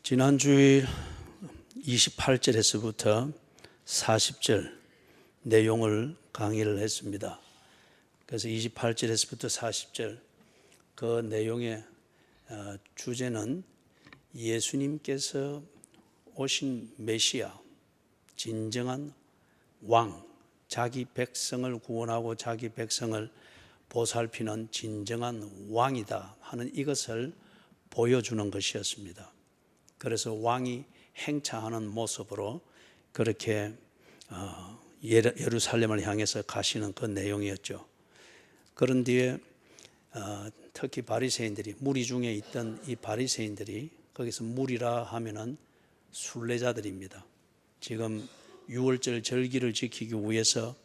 지난 주일 28절에서부터 40절 내용을 강의를 했습니다. 그래서 28절에서부터 40절 그 내용의 주제는 예수님께서 오신 메시아, 진정한 왕, 자기 백성을 구원하고 자기 백성을 보살피는 진정한 왕이다 하는 이것을 보여주는 것이었습니다. 그래서 왕이 행차하는 모습으로 그렇게 예루살렘을 향해서 가시는 그 내용이었죠. 그런 뒤에 특히 바리새인들이, 무리 중에 있던 이 바리새인들이, 거기서 무리라 하면은 순례자들입니다. 지금 6월절 절기를 지키기 위해서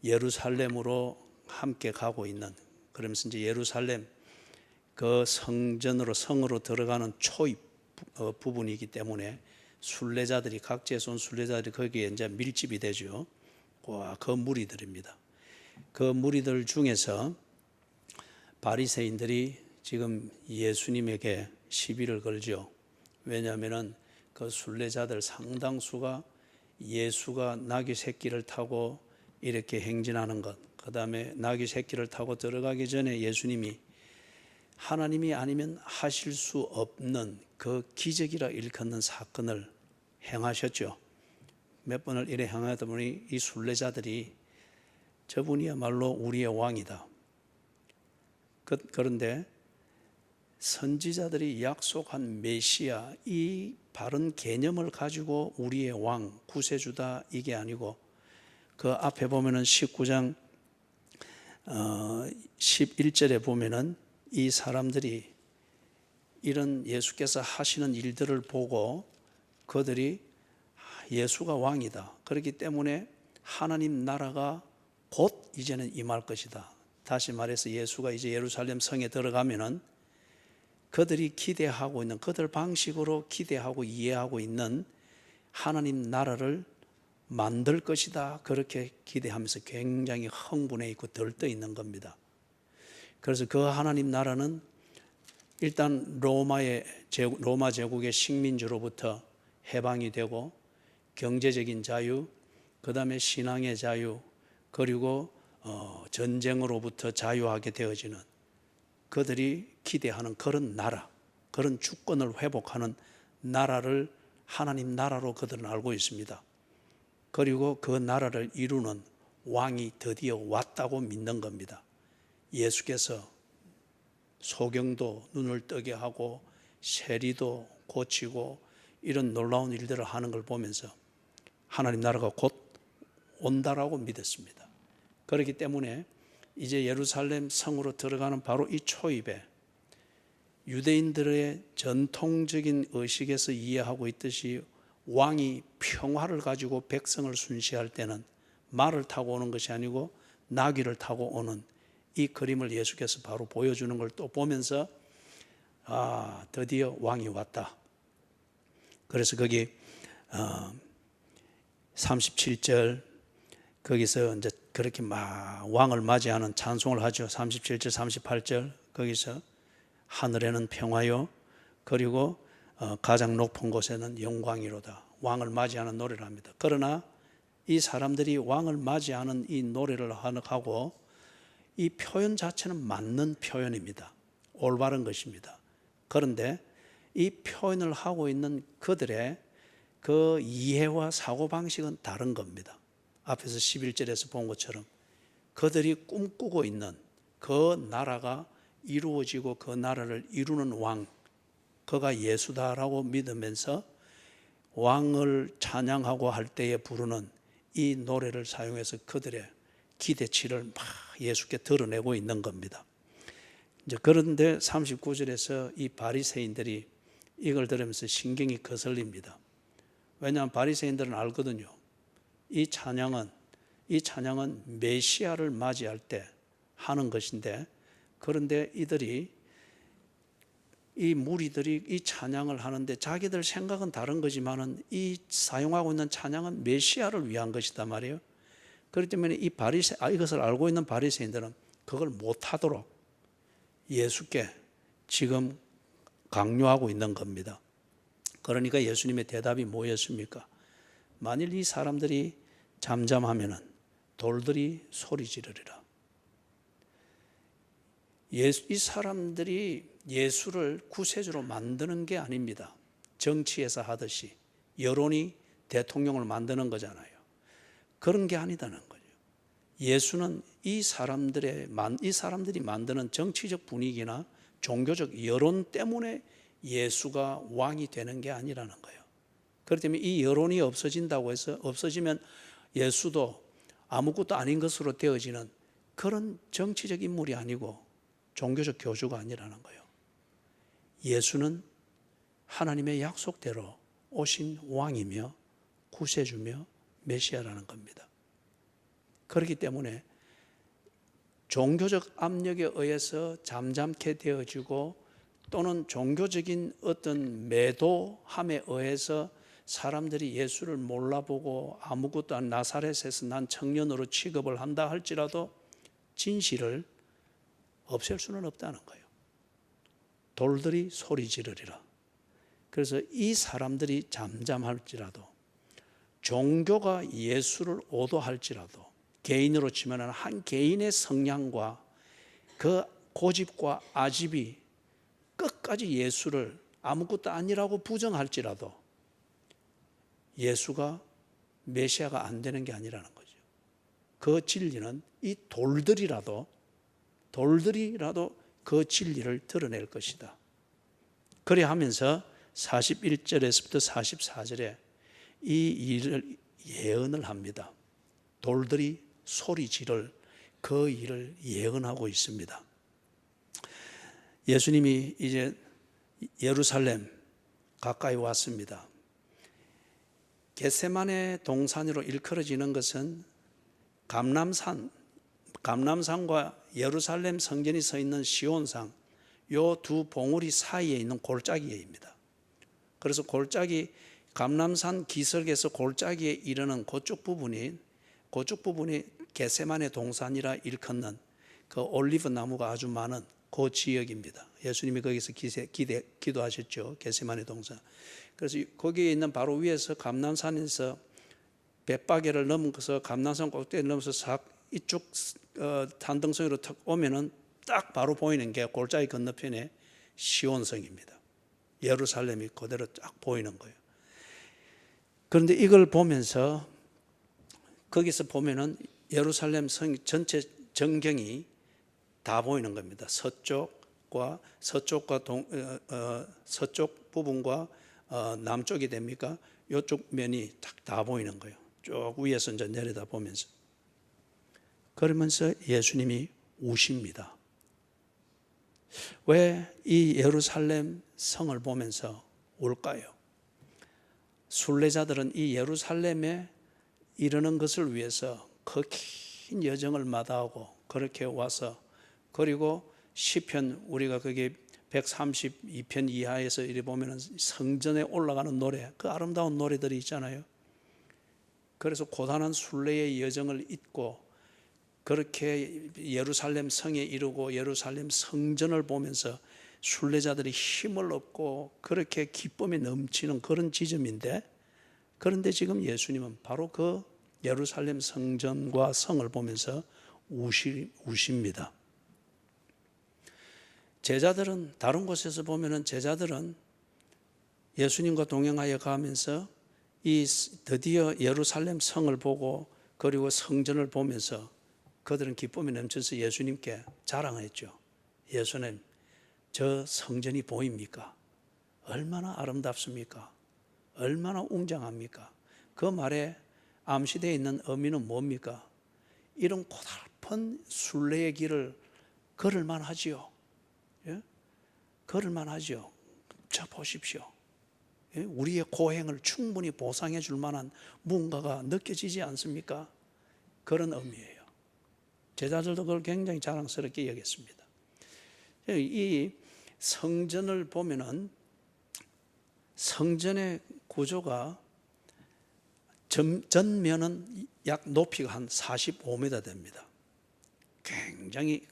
예루살렘으로 함께 가고 있는, 그러면서 이제 예루살렘 그 성으로 들어가는 초입 부분이기 때문에 순례자들이, 각지에서 온 순례자들이 거기에 이제 밀집이 되죠. 그 무리들입니다. 그 무리들 중에서 바리새인들이 지금 예수님에게 시비를 걸죠. 왜냐하면은 그 순례자들 상당수가 예수가 나귀 새끼를 타고 이렇게 행진하는 것, 그 다음에 나귀 새끼를 타고 들어가기 전에 예수님이 하나님이 아니면 하실 수 없는 그 기적이라 일컫는 사건을 행하셨죠. 몇 번을 이래 행하다 보니 이 순례자들이 저분이야말로 우리의 왕이다. 그런데 선지자들이 약속한 메시아, 이 바른 개념을 가지고 우리의 왕, 구세주다 이게 아니고, 그 앞에 보면은 19장 11절에 보면은 이 사람들이 이런 예수께서 하시는 일들을 보고 그들이 예수가 왕이다, 그렇기 때문에 하나님 나라가 곧 이제는 임할 것이다. 다시 말해서 예수가 이제 예루살렘 성에 들어가면은 그들이 기대하고 있는, 그들 방식으로 기대하고 이해하고 있는 하나님 나라를 만들 것이다, 그렇게 기대하면서 굉장히 흥분해 있고 들떠 있는 겁니다. 그래서 그 하나님 나라는 일단 로마 제국의 식민지로부터 해방이 되고, 경제적인 자유, 그 다음에 신앙의 자유, 그리고 전쟁으로부터 자유하게 되어지는, 그들이 기대하는 그런 나라, 그런 주권을 회복하는 나라를 하나님 나라로 그들은 알고 있습니다. 그리고 그 나라를 이루는 왕이 드디어 왔다고 믿는 겁니다. 예수께서 소경도 눈을 뜨게 하고 세리도 고치고 이런 놀라운 일들을 하는 걸 보면서 하나님 나라가 곧 온다라고 믿었습니다. 그렇기 때문에 이제 예루살렘 성으로 들어가는 바로 이 초입에 유대인들의 전통적인 의식에서 이해하고 있듯이 왕이 평화를 가지고 백성을 순시할 때는 말을 타고 오는 것이 아니고 나귀를 타고 오는 이 그림을 예수께서 바로 보여주는 걸 또 보면서 드디어 왕이 왔다. 그래서 거기 37절 거기서 이제 그렇게 막 왕을 맞이하는 찬송을 하죠. 37절 38절 거기서 하늘에는 평화요, 그리고 가장 높은 곳에는 영광이로다, 왕을 맞이하는 노래를 합니다. 그러나 이 사람들이 왕을 맞이하는 이 노래를 하고 이 표현 자체는 맞는 표현입니다. 올바른 것입니다. 그런데 이 표현을 하고 있는 그들의 그 이해와 사고방식은 다른 겁니다. 앞에서 11절에서 본 것처럼 그들이 꿈꾸고 있는 그 나라가 이루어지고 그 나라를 이루는 왕, 그가 예수다라고 믿으면서 왕을 찬양하고 할 때에 부르는 이 노래를 사용해서 그들의 기대치를 막 예수께 드러내고 있는 겁니다. 이제 그런데 39절에서 이 바리새인들이 이걸 들으면서 신경이 거슬립니다. 왜냐하면 바리새인들은 알거든요. 이 찬양은 메시아를 맞이할 때 하는 것인데, 그런데 이 무리들이 이 찬양을 하는데 자기들 생각은 다른 거지만은 이 사용하고 있는 찬양은 메시아를 위한 것이다 말이에요. 그렇기 때문에 이것을 알고 있는 바리새인들은 그걸 못하도록 예수께 지금 강요하고 있는 겁니다. 그러니까 예수님의 대답이 뭐였습니까? 만일 이 사람들이 잠잠하면은 돌들이 소리 지르리라. 이 사람들이 예수를 구세주로 만드는 게 아닙니다. 정치에서 하듯이 여론이 대통령을 만드는 거잖아요. 그런 게 아니다는 거죠. 예수는 이 사람들이 만드는 정치적 분위기나 종교적 여론 때문에 예수가 왕이 되는 게 아니라는 거예요. 그렇기 때문에 이 여론이 없어진다고 해서 없어지면 예수도 아무것도 아닌 것으로 되어지는 그런 정치적 인물이 아니고 종교적 교주가 아니라는 거예요. 예수는 하나님의 약속대로 오신 왕이며 구세주며 메시아라는 겁니다. 그렇기 때문에 종교적 압력에 의해서 잠잠케 되어지고 또는 종교적인 어떤 매도함에 의해서 사람들이 예수를 몰라보고 아무것도 안 나사렛에서 난 청년으로 취급을 한다 할지라도 진실을 없앨 수는 없다는 거예요. 돌들이 소리 지르리라. 그래서 이 사람들이 잠잠할지라도 종교가 예수를 오도할지라도 개인으로 치면 한 개인의 성향과 그 고집과 아집이 끝까지 예수를 아무것도 아니라고 부정할지라도 예수가 메시아가 안 되는 게 아니라는 거죠. 그 진리는 이 돌들이라도 그 진리를 드러낼 것이다. 그래 하면서 41절에서부터 44절에 이 일을 예언을 합니다. 돌들이 소리 지를 그 일을 예언하고 있습니다. 예수님이 이제 예루살렘 가까이 왔습니다. 겟세마네 동산으로 일컬어지는 것은 감람산과 예루살렘 성전이 서 있는 시온산 요 두 봉우리 사이에 있는 골짜기입니다. 그래서 골짜기 감람산 기슭에서 골짜기에 이르는 그쪽 부분이 겟세마네 동산이라 일컫는 그 올리브 나무가 아주 많은 그 지역입니다. 예수님이 거기서 기도하셨죠. 겟세마네 동산. 그래서 거기에 있는 바로 위에서 감람산에서 벳바게를 넘어서 감람산 꼭대기를 넘어서 싹 이쪽 산등성으로 탁 오면은 딱 바로 보이는 게 골짜기 건너편에 시온성입니다. 예루살렘이 그대로 딱 보이는 거예요. 그런데 이걸 보면서 거기서 보면은 예루살렘 성 전체 전경이 다 보이는 겁니다. 서쪽과 서쪽 부분과 남쪽이 됩니까? 이쪽 면이 다 보이는 거예요. 쭉 위에서 이제 내려다 보면서. 그러면서 예수님이 우십니다. 왜 이 예루살렘 성을 보면서 울까요? 순례자들은 이 예루살렘에 이르는 것을 위해서 그 긴 여정을 마다하고 그렇게 와서 그리고 시편 우리가 거기 132편 이하에서 이리 보면 성전에 올라가는 노래 그 아름다운 노래들이 있잖아요. 그래서 고단한 순례의 여정을 잇고 그렇게 예루살렘 성에 이르고 예루살렘 성전을 보면서 순례자들이 힘을 얻고 그렇게 기쁨이 넘치는 그런 지점인데 그런데 지금 예수님은 바로 그 예루살렘 성전과 성을 보면서 우십니다. 제자들은 다른 곳에서 보면은 제자들은 예수님과 동행하여 가면서 이 드디어 예루살렘 성을 보고 그리고 성전을 보면서 그들은 기쁨이 넘쳐서 예수님께 자랑했죠. 예수님, 저 성전이 보입니까? 얼마나 아름답습니까? 얼마나 웅장합니까? 그 말에 암시되어 있는 의미는 뭡니까? 이런 고달픈 순례의 길을 걸을만 하지요. 예? 걸을만 하지요. 자 보십시오. 예? 우리의 고행을 충분히 보상해 줄 만한 뭔가가 느껴지지 않습니까? 그런 의미예요. 제자들도 그걸 굉장히 자랑스럽게 여겼습니다. 이 성전을 보면은 성전의 구조가 전면은 약 높이가 한 45m 됩니다. 굉장히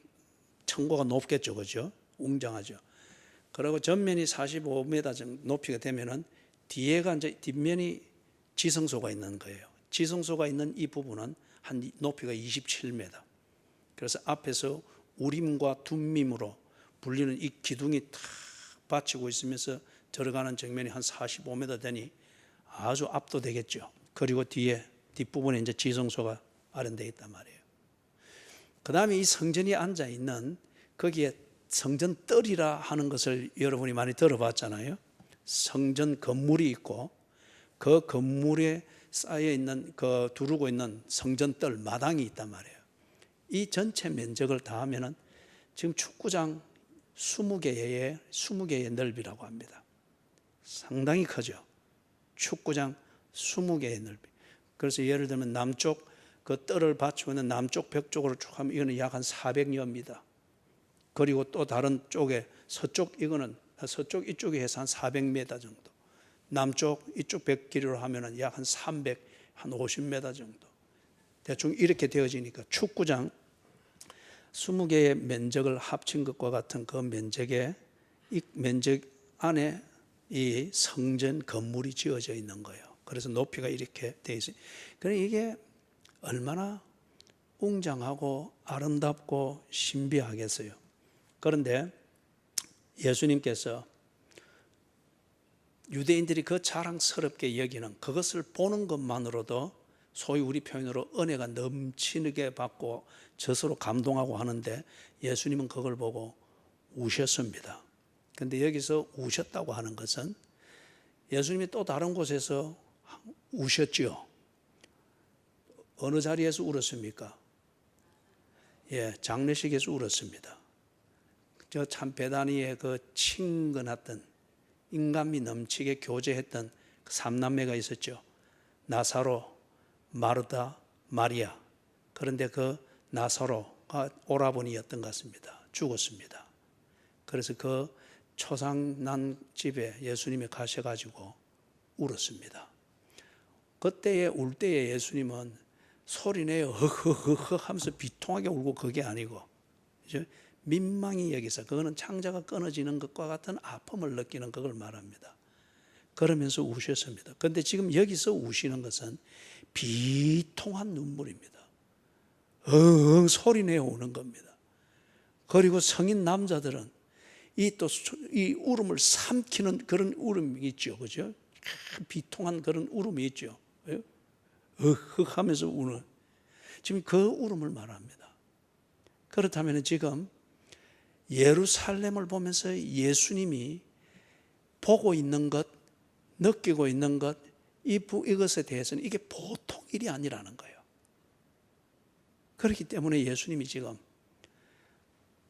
천고가 높겠죠, 그죠? 웅장하죠. 그리고 전면이 45m 정도 높이가 되면은 뒤에가 이제 뒷면이 지성소가 있는 거예요. 지성소가 있는 이 부분은 한 높이가 27m. 그래서 앞에서 우림과 둠밈으로 불리는 이 기둥이 탁 받치고 있으면서 들어가는 정면이 한 45m 되니 아주 압도되겠죠. 그리고 뒤에 뒷부분에 이제 지성소가 아련되어 있단 말이에요. 그 다음에 이 성전이 앉아 있는 거기에 성전 뜰이라 하는 것을 여러분이 많이 들어봤잖아요. 성전 건물이 있고 그 건물에 쌓여 있는 그 두르고 있는 성전 뜰 마당이 있단 말이에요. 이 전체 면적을 다 하면은 지금 축구장 20개의 넓이라고 합니다. 상당히 크죠. 축구장 20개의 넓이. 그래서 예를 들면 남쪽 그 뜰을 받치고 있는 남쪽 벽 쪽으로 쭉 하면 이거는 약 한 400여입니다. 그리고 또 다른 쪽에 서쪽 이쪽에 해서 한 400m 정도. 남쪽 이쪽 벽 길이로 하면은 약 한 50m 정도. 대충 이렇게 되어지니까 축구장 20개의 면적을 합친 것과 같은 그 면적에 이 면적 안에 이 성전 건물이 지어져 있는 거예요. 그래서 높이가 이렇게 되어 있어요. 그러니까 이게 얼마나 웅장하고 아름답고 신비하겠어요. 그런데 예수님께서 유대인들이 그 자랑스럽게 여기는 그것을 보는 것만으로도 소위 우리 표현으로 은혜가 넘치게 받고 저스로 감동하고 하는데 예수님은 그걸 보고 우셨습니다. 그런데 여기서 우셨다고 하는 것은 예수님이 또 다른 곳에서 우셨죠. 어느 자리에서 울었습니까? 장례식에서 울었습니다. 저 참 베다니의 그 친근했던 인간미 넘치게 교제했던 그 삼남매가 있었죠. 나사로, 마르다, 마리아. 그런데 그 나사로가 오라버니였던 것 같습니다. 죽었습니다. 그래서 그 초상난 집에 예수님이 가셔가지고 울었습니다. 그때에 울 때에 예수님은 소리내어 허허허허 하면서 비통하게 울고 그게 아니고 민망히 여기서 그거는 창자가 끊어지는 것과 같은 아픔을 느끼는 그걸 말합니다. 그러면서 우셨습니다. 그런데 지금 여기서 우시는 것은 비통한 눈물입니다. 소리내어 우는 겁니다. 그리고 성인 남자들은 이 울음을 삼키는 그런 울음이 있죠. 그죠? 비통한 그런 울음이 있죠. 하면서 우는. 지금 그 울음을 말합니다. 그렇다면 지금 예루살렘을 보면서 예수님이 보고 있는 것, 느끼고 있는 것, 이것에 대해서는 이게 보통 일이 아니라는 거예요. 그렇기 때문에 예수님이 지금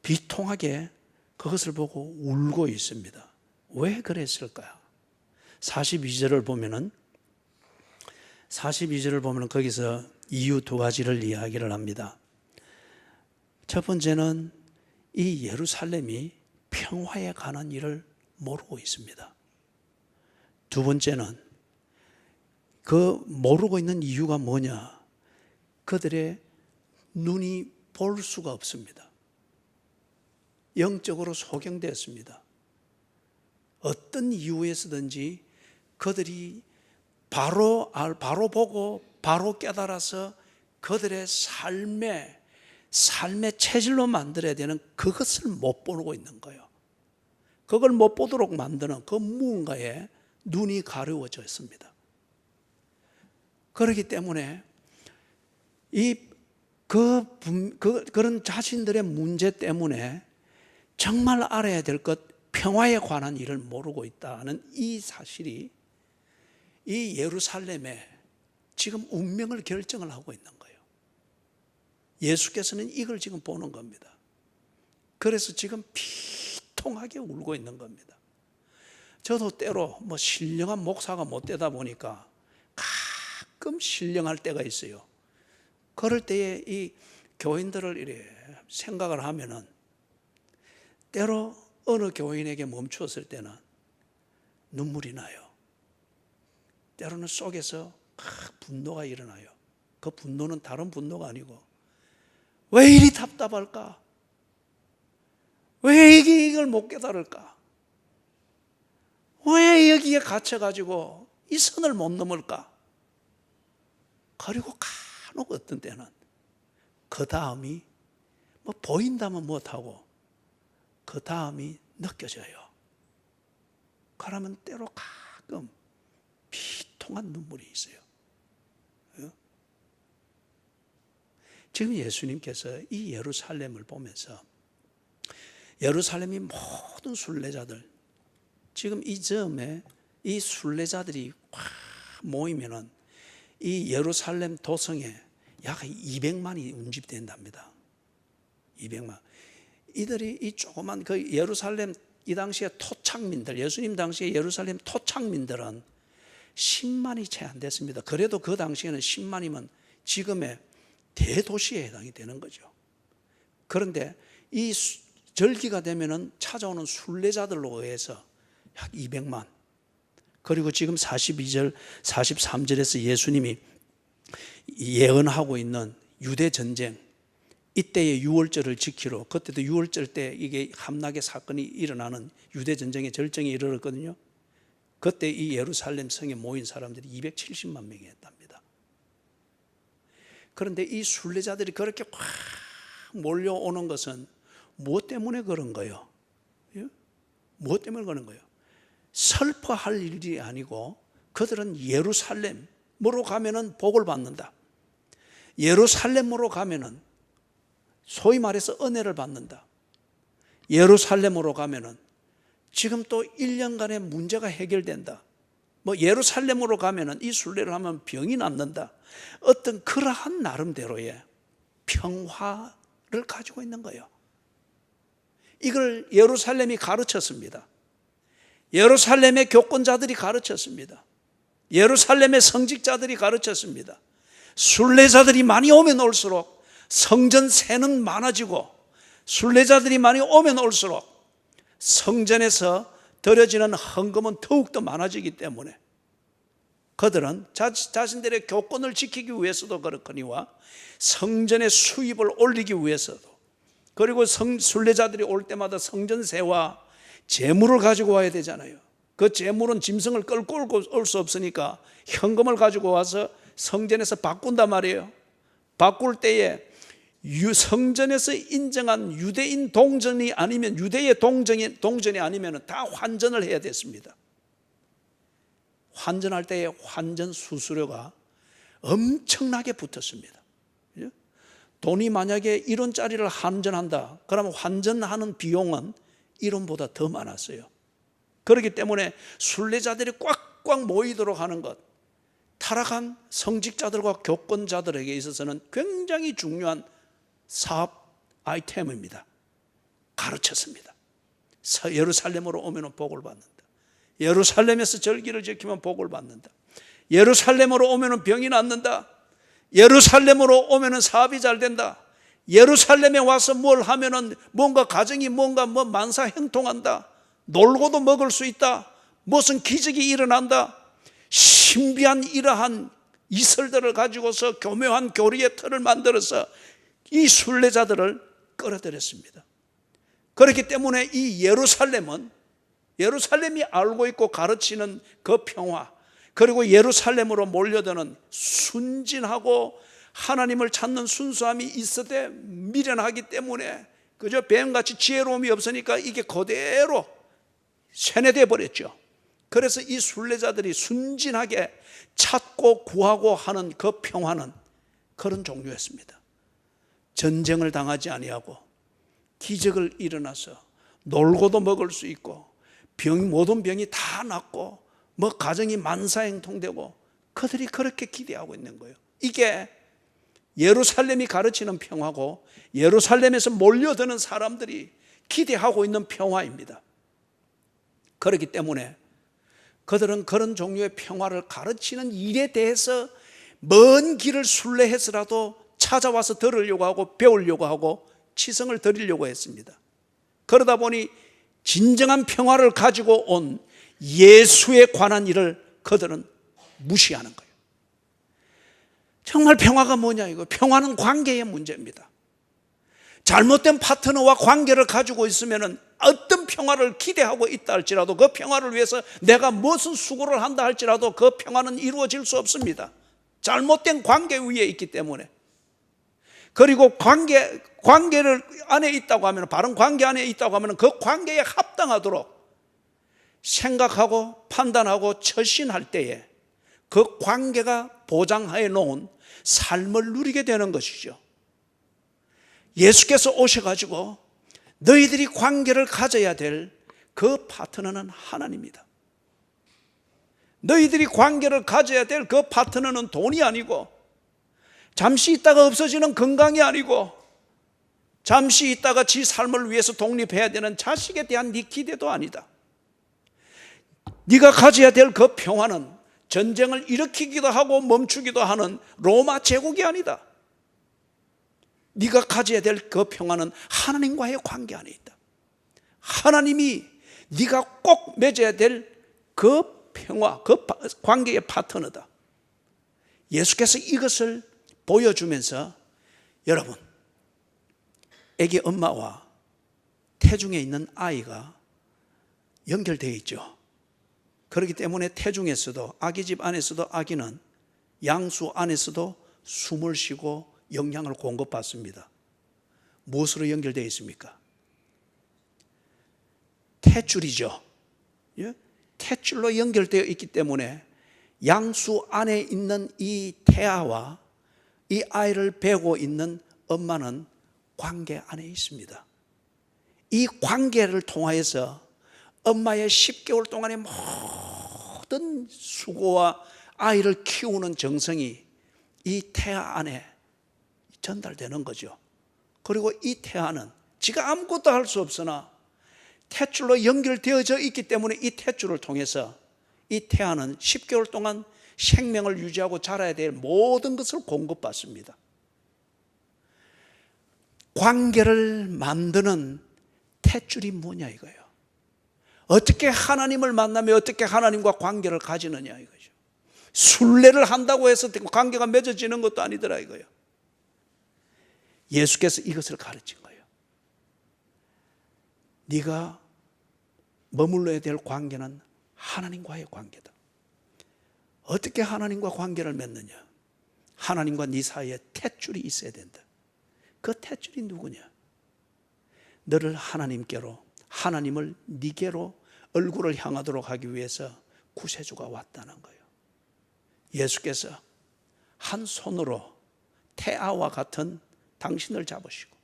비통하게 그것을 보고 울고 있습니다. 왜 그랬을까요? 42절을 보면은 거기서 이유 두 가지를 이야기를 합니다. 첫 번째는 이 예루살렘이 평화에 관한 일을 모르고 있습니다. 두 번째는 그 모르고 있는 이유가 뭐냐? 그들의 눈이 볼 수가 없습니다. 영적으로 소경되었습니다. 어떤 이유에서든지 그들이 바로 보고 바로 깨달아서 그들의 삶의 체질로 만들어야 되는 그것을 못 보고 있는 거예요. 그걸 못 보도록 만드는 그 무언가에 눈이 가려워져 있습니다. 그렇기 때문에 그런 자신들의 문제 때문에 정말 알아야 될 것, 평화에 관한 일을 모르고 있다는 이 사실이 이 예루살렘에 지금 운명을 결정을 하고 있는 거예요. 예수께서는 이걸 지금 보는 겁니다. 그래서 지금 비통하게 울고 있는 겁니다. 저도 때로 신령한 목사가 못 되다 보니까 가끔 신령할 때가 있어요. 그럴 때에 이 교인들을 이렇게 생각을 하면은 때로 어느 교인에게 멈추었을 때는 눈물이 나요. 때로는 속에서 분노가 일어나요. 그 분노는 다른 분노가 아니고 왜 이리 답답할까? 왜 이걸 못 깨달을까? 왜 절기에 갇혀가지고 이 선을 못 넘을까? 그리고 간혹 어떤 때는 그 다음이 뭐 보인다면 못하고 그 다음이 느껴져요. 그러면 때로 가끔 비통한 눈물이 있어요. 지금 예수님께서 이 예루살렘을 보면서 예루살렘이 모든 순례자들, 지금 이 점에 이 순례자들이 확 모이면은 이 예루살렘 도성에 약 200만이 운집된답니다. 200만. 이들이 이 조그만 그 예루살렘 이 당시에 토착민들, 예수님 당시에 예루살렘 토착민들은 10만이 채 안 됐습니다. 그래도 그 당시에는 10만이면 지금의 대도시에 해당이 되는 거죠. 그런데 이 절기가 되면은 찾아오는 순례자들로 의해서 약 200만. 그리고 지금 42절, 43절에서 예수님이 예언하고 있는 유대 전쟁, 이때의 유월절을 지키러, 그때도 유월절 때 이게 함락의 사건이 일어나는 유대 전쟁의 절정에 이르렀거든요. 그때 이 예루살렘 성에 모인 사람들이 270만 명이 했답니다. 그런데 이 순례자들이 그렇게 확 몰려오는 것은 무엇 때문에 그런 거예요? 무엇 때문에 그런 거예요? 슬퍼할 일이 아니고 그들은 예루살렘으로 가면은 복을 받는다. 예루살렘으로 가면은 소위 말해서 은혜를 받는다. 예루살렘으로 가면은 지금 또 1년간의 문제가 해결된다. 뭐 예루살렘으로 가면은 이 순례를 하면 병이 낫는다. 어떤 그러한 나름대로의 평화를 가지고 있는 거예요. 이걸 예루살렘이 가르쳤습니다. 예루살렘의 교권자들이 가르쳤습니다. 예루살렘의 성직자들이 가르쳤습니다. 순례자들이 많이 오면 올수록 성전 세는 많아지고, 순례자들이 많이 오면 올수록 성전에서 드려지는 헌금은 더욱더 많아지기 때문에 그들은 자신들의 교권을 지키기 위해서도 그렇거니와 성전의 수입을 올리기 위해서도, 그리고 순례자들이 올 때마다 성전세와 재물을 가지고 와야 되잖아요. 그 재물은 짐승을 끌고 올 수 없으니까 현금을 가지고 와서 성전에서 바꾼단 말이에요. 바꿀 때에 성전에서 인정한 유대인 동전이 아니면, 유대의 동전이 아니면 다 환전을 해야 됐습니다. 환전할 때에 환전 수수료가 엄청나게 붙었습니다. 돈이 만약에 1원짜리를 환전한다, 그러면 환전하는 비용은 1원보다 더 많았어요. 그렇기 때문에 순례자들이 꽉꽉 모이도록 하는 것, 타락한 성직자들과 교권자들에게 있어서는 굉장히 중요한 사업 아이템입니다. 가르쳤습니다. 예루살렘으로 오면 복을 받는다. 예루살렘에서 절기를 지키면 복을 받는다. 예루살렘으로 오면 병이 낫는다. 예루살렘으로 오면 사업이 잘 된다. 예루살렘에 와서 뭘 하면은 뭔가 가정이 뭔가 뭐 만사 형통한다. 놀고도 먹을 수 있다. 무슨 기적이 일어난다. 신비한 이러한 이설들을 가지고서 교묘한 교리의 틀을 만들어서 이 순례자들을 끌어들였습니다. 그렇기 때문에 이 예루살렘이 알고 있고 가르치는 그 평화, 그리고 예루살렘으로 몰려드는 순진하고 하나님을 찾는 순수함이 있어도 미련하기 때문에 그저 뱀같이 지혜로움이 없으니까 이게 그대로 세뇌돼 버렸죠. 그래서 이 순례자들이 순진하게 찾고 구하고 하는 그 평화는 그런 종류였습니다. 전쟁을 당하지 아니하고 기적을 일어나서 놀고도 먹을 수 있고 모든 병이 다 낫고 뭐 가정이 만사형통되고 그들이 그렇게 기대하고 있는 거예요. 이게 예루살렘이 가르치는 평화고 예루살렘에서 몰려드는 사람들이 기대하고 있는 평화입니다. 그렇기 때문에 그들은 그런 종류의 평화를 가르치는 일에 대해서 먼 길을 순례해서라도 찾아와서 들으려고 하고 배우려고 하고 치성을 드리려고 했습니다. 그러다 보니 진정한 평화를 가지고 온 예수에 관한 일을 그들은 무시하는 거예요. 정말 평화가 뭐냐 이거. 평화는 관계의 문제입니다. 잘못된 파트너와 관계를 가지고 있으면 어떤 평화를 기대하고 있다 할지라도 그 평화를 위해서 내가 무슨 수고를 한다 할지라도 그 평화는 이루어질 수 없습니다. 잘못된 관계 위에 있기 때문에. 그리고 관계를 안에 있다고 하면, 바른 관계 안에 있다고 하면 그 관계에 합당하도록 생각하고 판단하고 처신할 때에 그 관계가 보장해 놓은 삶을 누리게 되는 것이죠. 예수께서 오셔가지고 너희들이 관계를 가져야 될 그 파트너는 하나님이다. 너희들이 관계를 가져야 될 그 파트너는 돈이 아니고, 잠시 있다가 없어지는 건강이 아니고, 잠시 있다가 지 삶을 위해서 독립해야 되는 자식에 대한 네 기대도 아니다. 네가 가져야 될 그 평화는 전쟁을 일으키기도 하고 멈추기도 하는 로마 제국이 아니다. 네가 가져야 될 그 평화는 하나님과의 관계 안에 있다. 하나님이 네가 꼭 맺어야 될 그 평화, 그 관계의 파트너다. 예수께서 이것을 보여주면서, 여러분, 아기 엄마와 태중에 있는 아이가 연결되어 있죠. 그렇기 때문에 태중에서도, 아기 집 안에서도 아기는 양수 안에서도 숨을 쉬고 영양을 공급받습니다. 무엇으로 연결되어 있습니까? 탯줄이죠. 탯줄로 연결되어 있기 때문에 양수 안에 있는 이 태아와 이 아이를 베고 있는 엄마는 관계 안에 있습니다. 이 관계를 통하여서 엄마의 10개월 동안의 모든 수고와 아이를 키우는 정성이 이 태아 안에 전달되는 거죠. 그리고 이 태아는 지가 아무것도 할 수 없으나 탯줄로 연결되어져 있기 때문에 이 탯줄을 통해서 이 태아는 10개월 동안 생명을 유지하고 자라야 될 모든 것을 공급받습니다. 관계를 만드는 탯줄이 뭐냐 이거예요. 어떻게 하나님을 만나며 어떻게 하나님과 관계를 가지느냐 이거죠. 순례를 한다고 해서 관계가 맺어지는 것도 아니더라 이거예요. 예수께서 이것을 가르친 거예요. 네가 머물러야 될 관계는 하나님과의 관계다. 어떻게 하나님과 관계를 맺느냐? 하나님과 네 사이에 탯줄이 있어야 된다. 그 탯줄이 누구냐? 너를 하나님께로, 하나님을 네게로 얼굴을 향하도록 하기 위해서 구세주가 왔다는 거예요. 예수께서 한 손으로 태아와 같은 당신을 잡으시고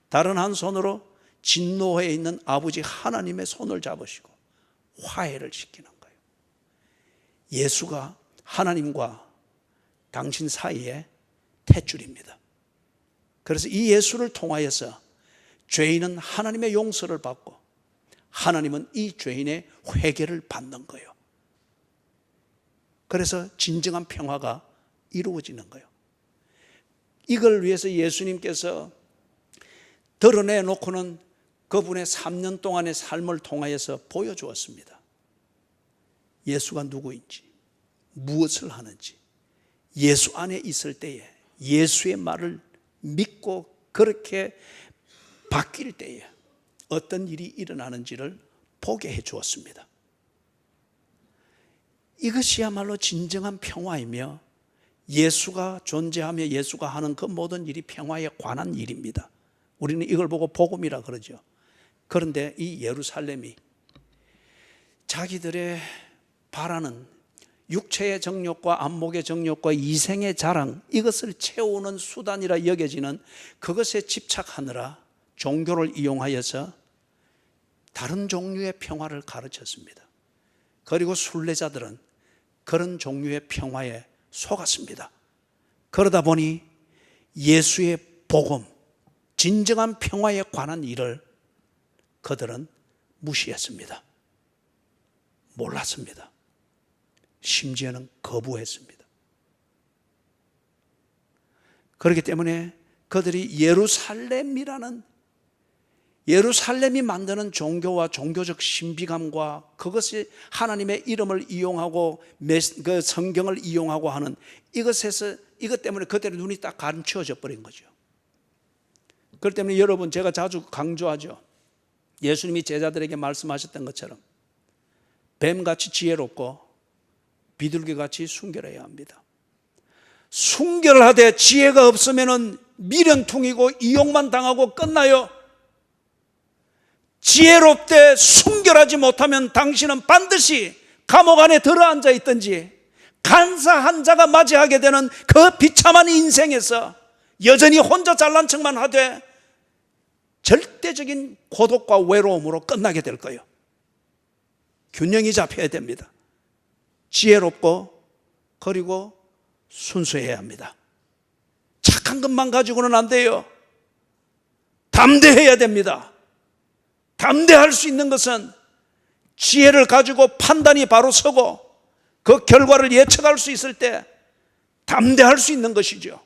다른 한 손으로 진노에 있는 아버지 하나님의 손을 잡으시고 화해를 시키는 거예요. 예수가 하나님과 당신 사이에 탯줄입니다. 그래서 이 예수를 통하여서 죄인은 하나님의 용서를 받고 하나님은 이 죄인의 회개를 받는 거예요. 그래서 진정한 평화가 이루어지는 거예요. 이걸 위해서 예수님께서 드러내놓고는 그분의 3년 동안의 삶을 통하여서 보여주었습니다. 예수가 누구인지, 무엇을 하는지, 예수 안에 있을 때에 예수의 말을 믿고 그렇게 바뀔 때에 어떤 일이 일어나는지를 보게 해 주었습니다. 이것이야말로 진정한 평화이며 예수가 존재하며 예수가 하는 그 모든 일이 평화에 관한 일입니다. 우리는 이걸 보고 복음이라 그러죠. 그런데 이 예루살렘이 자기들의 바라는 육체의 정욕과 안목의 정욕과 이생의 자랑, 이것을 채우는 수단이라 여겨지는 그것에 집착하느라 종교를 이용하여서 다른 종류의 평화를 가르쳤습니다. 그리고 순례자들은 그런 종류의 평화에 속았습니다. 그러다 보니 예수의 복음, 진정한 평화에 관한 일을 그들은 무시했습니다. 몰랐습니다. 심지어는 거부했습니다. 그렇기 때문에 그들이 예루살렘이 만드는 종교와 종교적 신비감과 그것이 하나님의 이름을 이용하고 그 성경을 이용하고 하는 이것 때문에 그들의 눈이 딱 감추어져 버린 거죠. 그렇기 때문에 여러분, 제가 자주 강조하죠. 예수님이 제자들에게 말씀하셨던 것처럼 뱀같이 지혜롭고 비둘기같이 순결해야 합니다. 순결하되 지혜가 없으면 미련퉁이고 이용만 당하고 끝나요. 지혜롭되 순결하지 못하면 당신은 반드시 감옥 안에 들어앉아 있든지 간사한 자가 맞이하게 되는 그 비참한 인생에서 여전히 혼자 잘난 척만 하되 절대적인 고독과 외로움으로 끝나게 될 거예요. 균형이 잡혀야 됩니다. 지혜롭고 그리고 순수해야 합니다. 착한 것만 가지고는 안 돼요. 담대해야 됩니다. 담대할 수 있는 것은 지혜를 가지고 판단이 바로 서고 그 결과를 예측할 수 있을 때 담대할 수 있는 것이죠.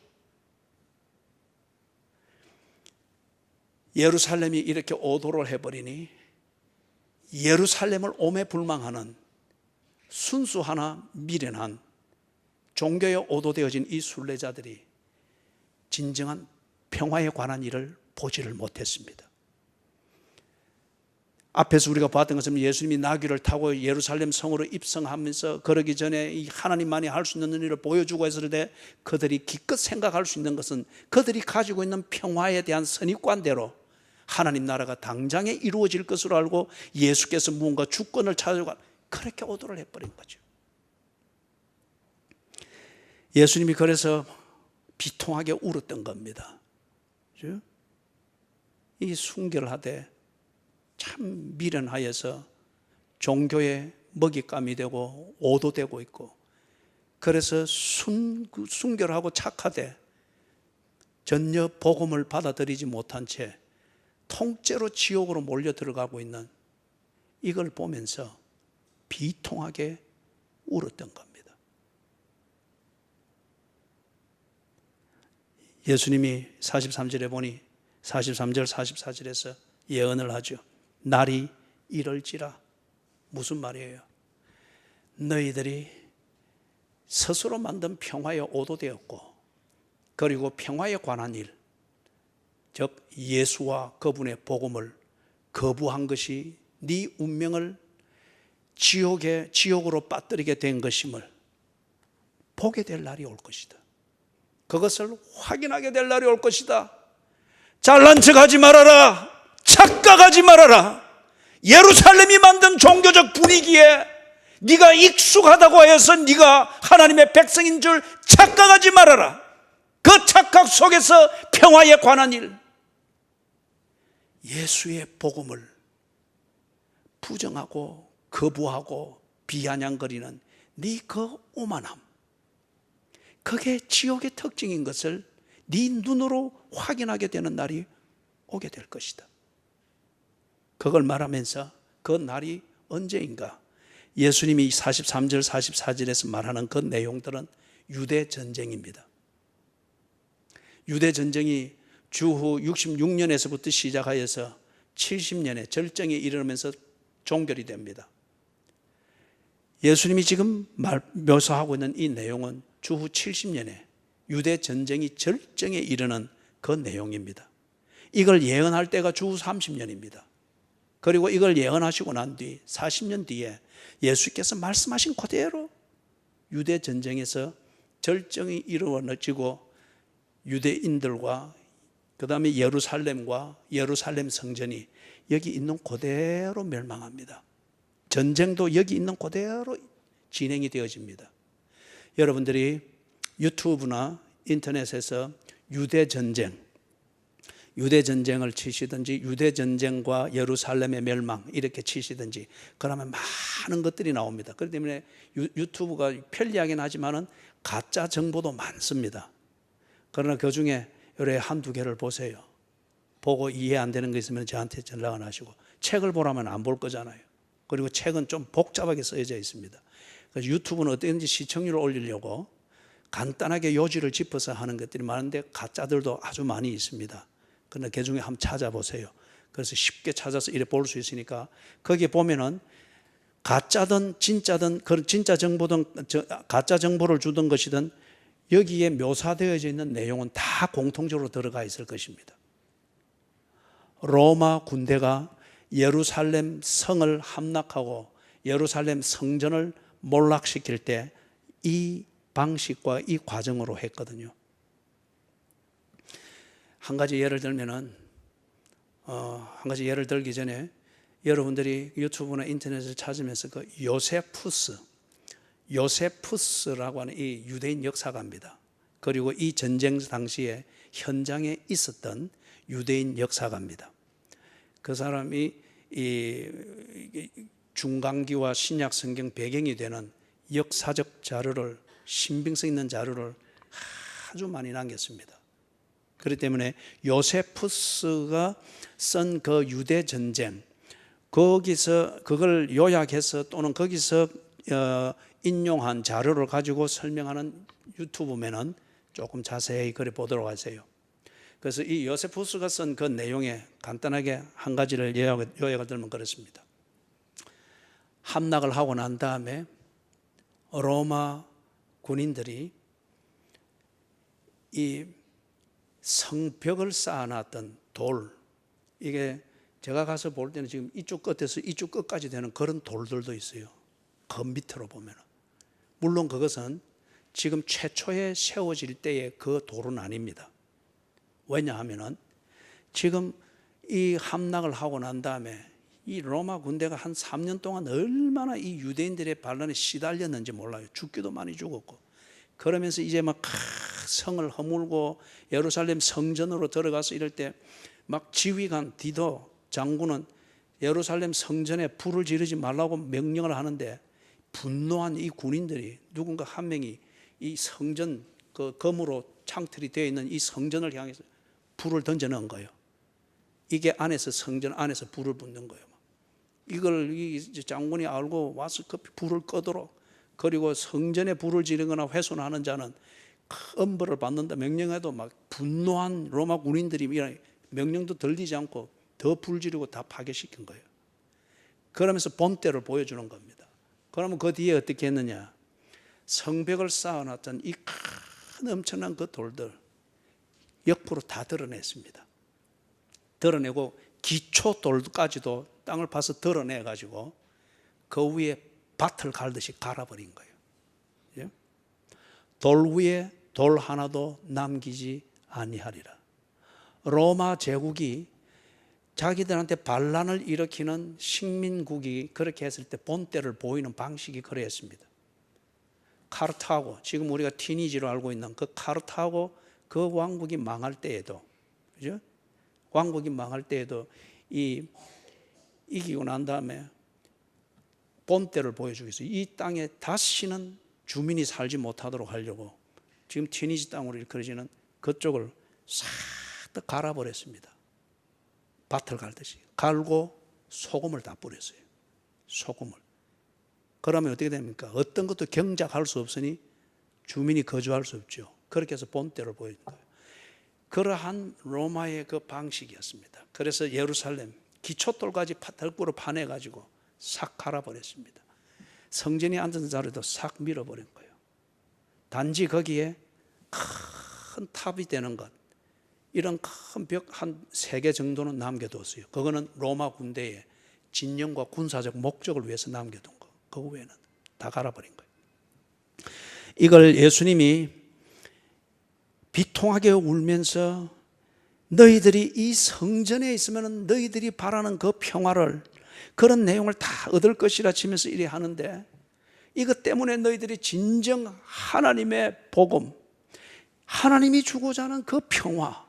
예루살렘이 이렇게 오도를 해버리니 예루살렘을 오매불망하는 순수하나 미련한 종교에 오도되어진 이 순례자들이 진정한 평화에 관한 일을 보지를 못했습니다. 앞에서 우리가 봤던 것처럼 예수님이 나귀를 타고 예루살렘 성으로 입성하면서 그러기 전에 이 하나님만이 할 수 있는 일을 보여주고 했을 때 그들이 기껏 생각할 수 있는 것은 그들이 가지고 있는 평화에 대한 선입관대로 하나님 나라가 당장에 이루어질 것으로 알고 예수께서 무언가 주권을 찾아주고 그렇게 오도를 해버린 거죠. 예수님이 그래서 비통하게 울었던 겁니다. 그렇죠? 이 순결하되 참 미련하여서 종교의 먹잇감이 되고 오도되고 있고 그래서 순결하고 착하되 전혀 복음을 받아들이지 못한 채 통째로 지옥으로 몰려 들어가고 있는 이걸 보면서 비통하게 울었던 겁니다. 예수님이 43절에 보니 43절 44절에서 예언을 하죠. 날이 이럴지라. 무슨 말이에요? 너희들이 스스로 만든 평화에 오도되었고 그리고 평화에 관한 일, 즉 예수와 그분의 복음을 거부한 것이 네 운명을 지옥으로 빠뜨리게 된 것임을 보게 될 날이 올 것이다. 그것을 확인하게 될 날이 올 것이다. 잘난 척하지 말아라. 착각하지 말아라. 예루살렘이 만든 종교적 분위기에 네가 익숙하다고 해서 네가 하나님의 백성인 줄 착각하지 말아라. 그 착각 속에서 평화에 관한 일, 예수의 복음을 부정하고 거부하고 비아냥거리는 네 그 오만함, 그게 지옥의 특징인 것을 네 눈으로 확인하게 되는 날이 오게 될 것이다. 그걸 말하면서 그 날이 언제인가? 예수님이 43절 44절에서 말하는 그 내용들은 유대전쟁입니다. 유대전쟁이 주후 66년에서부터 시작하여서 70년에 절정에 이르면서 종결이 됩니다. 예수님이 지금 묘사하고 있는 이 내용은 주후 70년에 유대전쟁이 절정에 이르는 그 내용입니다. 이걸 예언할 때가 주후 30년입니다. 그리고 이걸 예언하시고 난 뒤 40년 뒤에 예수께서 말씀하신 그대로 유대전쟁에서 절정이 이루어지고 유대인들과 그 다음에 예루살렘과 예루살렘 성전이 여기 있는 그대로 멸망합니다. 전쟁도 여기 있는 그대로 진행이 되어집니다. 여러분들이 유튜브나 인터넷에서 유대전쟁을 치시든지 유대전쟁과 예루살렘의 멸망 이렇게 치시든지 그러면 많은 것들이 나옵니다. 그렇기 때문에 유튜브가 편리하긴 하지만 가짜 정보도 많습니다. 그러나 그중에 요래 한두 개를 보세요. 보고 이해 안 되는 거 있으면 저한테 연락을 하시고, 책을 보라면 안 볼 거잖아요. 그리고 책은 좀 복잡하게 쓰여져 있습니다. 그래서 유튜브는 어떻게든지 시청률을 올리려고 간단하게 요지를 짚어서 하는 것들이 많은데 가짜들도 아주 많이 있습니다. 그러나 그 중에 한번 찾아보세요. 그래서 쉽게 찾아서 이래 볼 수 있으니까 거기에 보면은 가짜든 진짜든 진짜 정보든 가짜 정보를 주던 것이든 여기에 묘사되어져 있는 내용은 다 공통적으로 들어가 있을 것입니다. 로마 군대가 예루살렘 성을 함락하고 예루살렘 성전을 몰락시킬 때 이 방식과 이 과정으로 했거든요. 한 가지 예를 들기 전에 여러분들이 유튜브나 인터넷을 찾으면서 그 요세푸스라고 하는 이 유대인 역사가입니다. 그리고 이 전쟁 당시에 현장에 있었던 유대인 역사가입니다. 그 사람이 이 중간기와 신약 성경 배경이 되는 역사적 자료를, 신빙성 있는 자료를 아주 많이 남겼습니다. 그렇기 때문에 요세푸스가 쓴 그 유대 전쟁, 거기서 그걸 요약해서 또는 거기서 인용한 자료를 가지고 설명하는 유튜브면은 조금 자세히 그래 보도록 하세요. 그래서 이 요세푸스가 쓴 그 내용에 간단하게 한 가지를 요약을 들면 그렇습니다. 함락을 하고 난 다음에 로마 군인들이 이 성벽을 쌓아놨던 돌, 이게 제가 가서 볼 때는 지금 이쪽 끝에서 이쪽 끝까지 되는 그런 돌들도 있어요. 그 밑으로 보면. 물론 그것은 지금 최초에 세워질 때의 그 돌은 아닙니다. 왜냐하면 지금 이 함락을 하고 난 다음에 이 로마 군대가 한 3년 동안 얼마나 이 유대인들의 반란에 시달렸는지 몰라요. 죽기도 많이 죽었고. 그러면서 이제 막 성을 허물고 예루살렘 성전으로 들어가서 이럴 때 막 지휘관 디도 장군은 예루살렘 성전에 불을 지르지 말라고 명령을 하는데 분노한 이 군인들이 누군가 한 명이 이 성전 그 검으로 창틀이 되어 있는 이 성전을 향해서 불을 던져 넣은 거예요. 이게 안에서 성전 안에서 불을 붙는 거예요. 이걸 이 장군이 알고 와서 급히 불을 끄도록, 그리고 성전에 불을 지르거나 훼손하는 자는 엄벌을 받는다 명령해도 막 분노한 로마 군인들이 명령도 들리지 않고 더 불 지르고 다 파괴시킨 거예요. 그러면서 본때를 보여주는 겁니다. 그러면 그 뒤에 어떻게 했느냐? 성벽을 쌓아놨던 이 큰 엄청난 그 돌들 옆으로 다 드러냈습니다. 드러내고 기초 돌까지도 땅을 파서 드러내가지고 그 위에 밭을 갈듯이 갈아버린 거예요. 돌 위에 돌 하나도 남기지 아니하리라. 로마 제국이 자기들한테 반란을 일으키는 식민국이 그렇게 했을 때 본때를 보이는 방식이 그랬습니다. 카르타고, 지금 우리가 티니지로 알고 있는 그 카르타고 그 왕국이 망할 때에도, 그죠? 왕국이 망할 때에도 이기고 난 다음에 본때를 보여주기 위해서 이 땅에 다시는 주민이 살지 못하도록 하려고 지금 티니지 땅으로 일컬어지는 그쪽을 싹 다 갈아버렸습니다. 밭을 갈듯이 갈고 소금을 다 뿌렸어요. 소금을. 그러면 어떻게 됩니까? 어떤 것도 경작할 수 없으니 주민이 거주할 수 없죠. 그렇게 해서 본때를 보여준 거예요. 그러한 로마의 그 방식이었습니다. 그래서 예루살렘 기초돌까지 덜꾸로 파내가지고 싹 갈아버렸습니다. 성전이 앉은 자리도 싹 밀어버린 거예요. 단지 거기에 큰 탑이 되는 것, 이런 큰 벽 한 3개 정도는 남겨뒀어요. 그거는 로마 군대의 진영과 군사적 목적을 위해서 남겨둔 거. 그 외에는 다 갈아버린 거예요. 이걸 예수님이 비통하게 울면서 너희들이 이 성전에 있으면 너희들이 바라는 그 평화를, 그런 내용을 다 얻을 것이라 치면서 이래 하는데, 이것 때문에 너희들이 진정 하나님의 복음, 하나님이 주고자 하는 그 평화,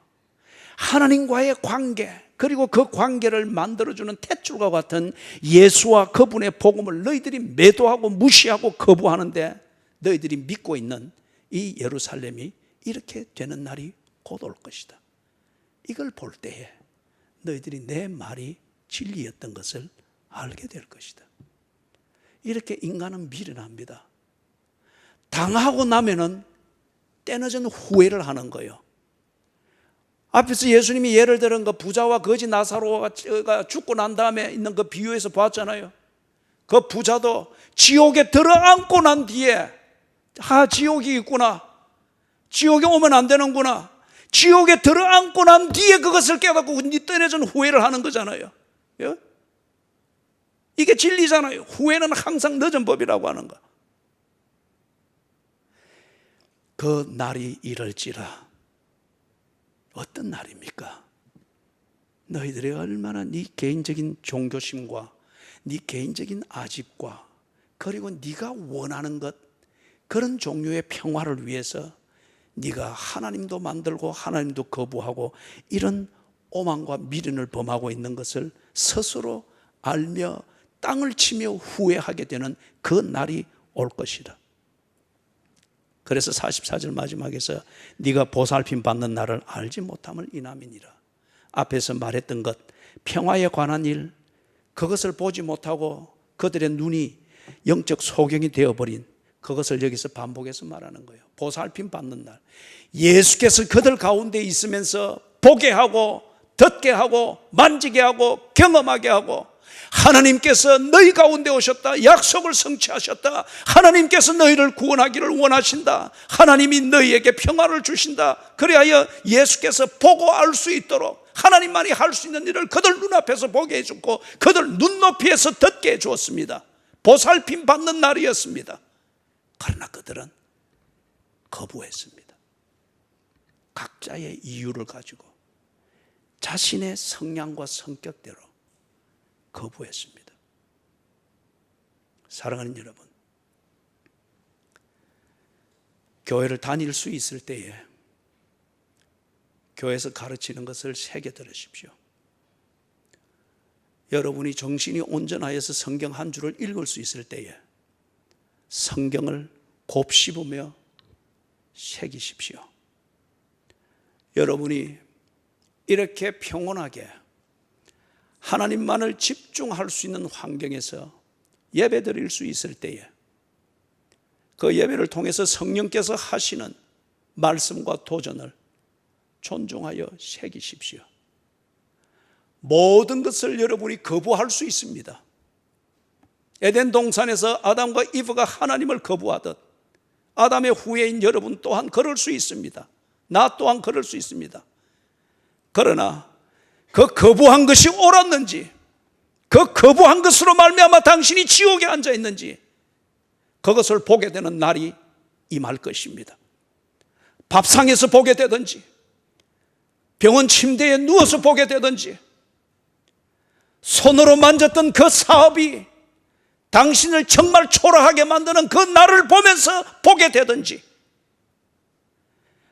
하나님과의 관계, 그리고 그 관계를 만들어주는 탯줄과 같은 예수와 그분의 복음을 너희들이 매도하고 무시하고 거부하는데, 너희들이 믿고 있는 이 예루살렘이 이렇게 되는 날이 곧 올 것이다. 이걸 볼 때에 너희들이 내 말이 진리였던 것을 알게 될 것이다. 이렇게 인간은 미련합니다. 당하고 나면은 때늦은 후회를 하는 거예요. 앞에서 예수님이 예를 들은 그 부자와 거지 나사로가 죽고 난 다음에 있는 그 비유에서 봤잖아요. 그 부자도 지옥에 들어앉고 난 뒤에 지옥이 있구나, 지옥에 오면 안 되는구나, 지옥에 들어앉고 난 뒤에 그것을 깨닫고 떠내준 후회를 하는 거잖아요. 예? 이게 진리잖아요. 후회는 항상 늦은 법이라고 하는 거. 그 날이 이럴지라. 어떤 날입니까? 너희들이 얼마나 네 개인적인 종교심과 네 개인적인 아집과 그리고 네가 원하는 것, 그런 종류의 평화를 위해서 네가 하나님도 만들고 하나님도 거부하고 이런 오만과 미련을 범하고 있는 것을 스스로 알며 땅을 치며 후회하게 되는 그 날이 올 것이다. 그래서 44절 마지막에서 네가 보살핌 받는 날을 알지 못함을 인함이니라. 앞에서 말했던 것, 평화에 관한 일, 그것을 보지 못하고 그들의 눈이 영적 소경이 되어버린 그것을 여기서 반복해서 말하는 거예요. 보살핌 받는 날, 예수께서 그들 가운데 있으면서 보게 하고 듣게 하고 만지게 하고 경험하게 하고, 하나님께서 너희 가운데 오셨다, 약속을 성취하셨다, 하나님께서 너희를 구원하기를 원하신다, 하나님이 너희에게 평화를 주신다, 그리하여 예수께서 보고 알 수 있도록 하나님만이 할 수 있는 일을 그들 눈앞에서 보게 해주고 그들 눈높이에서 듣게 해주었습니다. 보살핌 받는 날이었습니다. 그러나 그들은 거부했습니다. 각자의 이유를 가지고 자신의 성향과 성격대로 거부했습니다. 사랑하는 여러분, 교회를 다닐 수 있을 때에 교회에서 가르치는 것을 새겨 들으십시오. 여러분이 정신이 온전하여서 성경 한 줄을 읽을 수 있을 때에 성경을 곱씹으며 새기십시오. 여러분이 이렇게 평온하게 하나님만을 집중할 수 있는 환경에서 예배 드릴 수 있을 때에 그 예배를 통해서 성령께서 하시는 말씀과 도전을 존중하여 새기십시오. 모든 것을 여러분이 거부할 수 있습니다. 에덴 동산에서 아담과 이브가 하나님을 거부하듯 아담의 후예인 여러분 또한 그럴 수 있습니다. 나 또한 그럴 수 있습니다. 그러나 그 거부한 것이 옳았는지, 그 거부한 것으로 말미암아 당신이 지옥에 앉아 있는지, 그것을 보게 되는 날이 임할 것입니다. 밥상에서 보게 되든지 병원 침대에 누워서 보게 되든지 손으로 만졌던 그 사업이 당신을 정말 초라하게 만드는 그 날을 보면서 보게 되든지,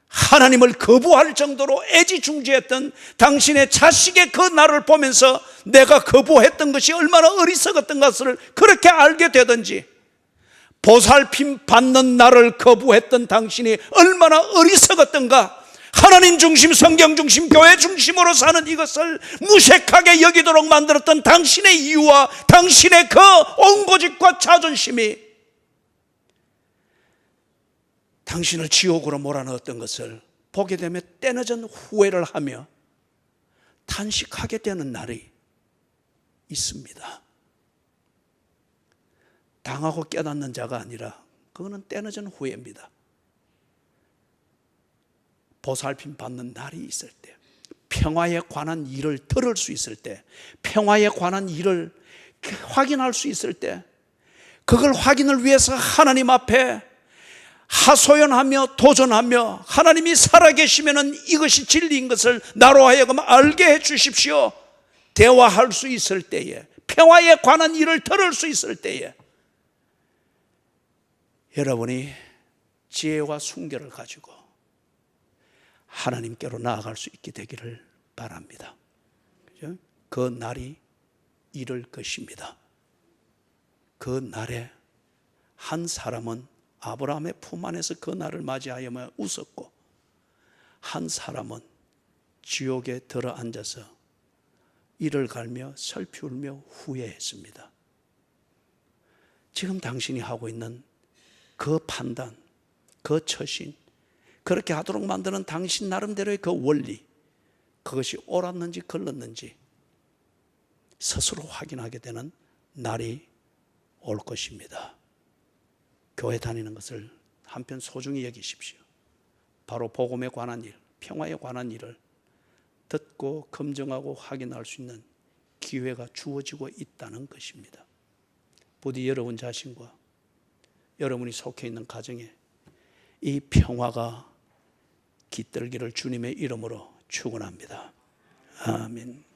하나님을 거부할 정도로 애지중지했던 당신의 자식의 그 날을 보면서 내가 거부했던 것이 얼마나 어리석었던 것을 그렇게 알게 되든지, 보살핌 받는 날을 거부했던 당신이 얼마나 어리석었던가, 하나님 중심, 성경 중심, 교회 중심으로 사는 이것을 무색하게 여기도록 만들었던 당신의 이유와 당신의 그 온고집과 자존심이 당신을 지옥으로 몰아넣었던 것을 보게 되면 때늦은 후회를 하며 탄식하게 되는 날이 있습니다. 당하고 깨닫는 자가 아니라 그거는 때늦은 후회입니다. 보살핌 받는 날이 있을 때, 평화에 관한 일을 들을 수 있을 때, 평화에 관한 일을 확인할 수 있을 때, 그걸 확인을 위해서 하나님 앞에 하소연하며 도전하며 하나님이 살아계시면 이것이 진리인 것을 나로 하여금 알게 해 주십시오. 대화할 수 있을 때에, 평화에 관한 일을 들을 수 있을 때에 여러분이 지혜와 순결을 가지고 하나님께로 나아갈 수 있게 되기를 바랍니다. 그죠? 그 날이 이를 것입니다. 그 날에 한 사람은 아브라함의 품 안에서 그 날을 맞이하여 웃었고, 한 사람은 지옥에 들어 앉아서 이를 갈며 슬피 울며 후회했습니다. 지금 당신이 하고 있는 그 판단, 그 처신, 그렇게 하도록 만드는 당신 나름대로의 그 원리, 그것이 옳았는지 걸렀는지 스스로 확인하게 되는 날이 올 것입니다. 교회 다니는 것을 한편 소중히 여기십시오. 바로 복음에 관한 일, 평화에 관한 일을 듣고 검증하고 확인할 수 있는 기회가 주어지고 있다는 것입니다. 부디 여러분 자신과 여러분이 속해 있는 가정에 이 평화가 깃들기를 주님의 이름으로 축원합니다. 아멘.